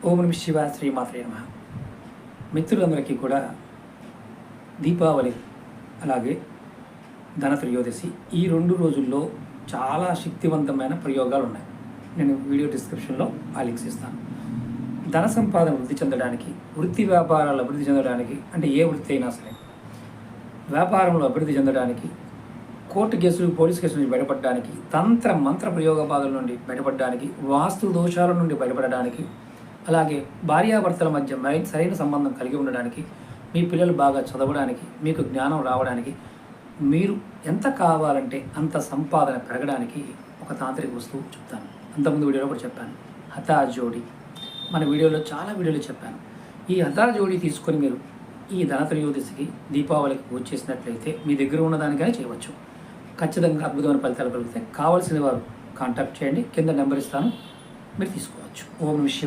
ఓం నమః శివాయ, శ్రీమాత్రే నమః. మిత్రులందరికీ కూడా దీపావళి అలాగే ధనత్రయోదశి ఈ 2 రోజుల్లో చాలా శక్తివంతమైన ప్రయోగాలు ఉన్నాయి. నేను వీడియో డిస్క్రిప్షన్లో ఆ లింక్స్ ఇస్తాను. ధన సంపాదన వృద్ధి చెందడానికి, వృత్తి వ్యాపారాలు అభివృద్ధి చెందడానికి, అంటే ఏ వృత్తి అయినా సరే వ్యాపారంలో అభివృద్ధి చెందడానికి, కోర్టు కేసులు పోలీస్ కేసుల నుంచి బయటపడడానికి, తంత్ర మంత్ర ప్రయోగ బాధల నుండి బయటపడడానికి, వాస్తు దోషాల నుండి బయటపడడానికి, అలాగే భార్యాభర్తల మధ్య సరైన సంబంధం కలిగి ఉండడానికి, మీ పిల్లలు బాగా చదవడానికి, మీకు జ్ఞానం రావడానికి, మీరు ఎంత కావాలంటే అంత సంపాదన పెరగడానికి ఒక తాంత్రిక వస్తువు చెప్తాను. అంతకుముందు వీడియోలో కూడా చెప్పాను, హఠాత్ జోడి. మన వీడియోలో చాలా వీడియోలు చెప్పాను. ఈ హఠాత్ జోడి తీసుకొని మీరు ఈ ధనత్రయోదశికి దీపావళికి పూజ చేసినట్లయితే మీ దగ్గర ఉన్నదానికైనా చేయవచ్చు. ఖచ్చితంగా అద్భుతమైన ఫలితాలు కలుగుతాయి. కావాల్సిన వారు కాంటాక్ట్ చేయండి, కింద నెంబర్ ఇస్తాను, మీరు తీసుకోవచ్చు. ఓం నమః శివాయ.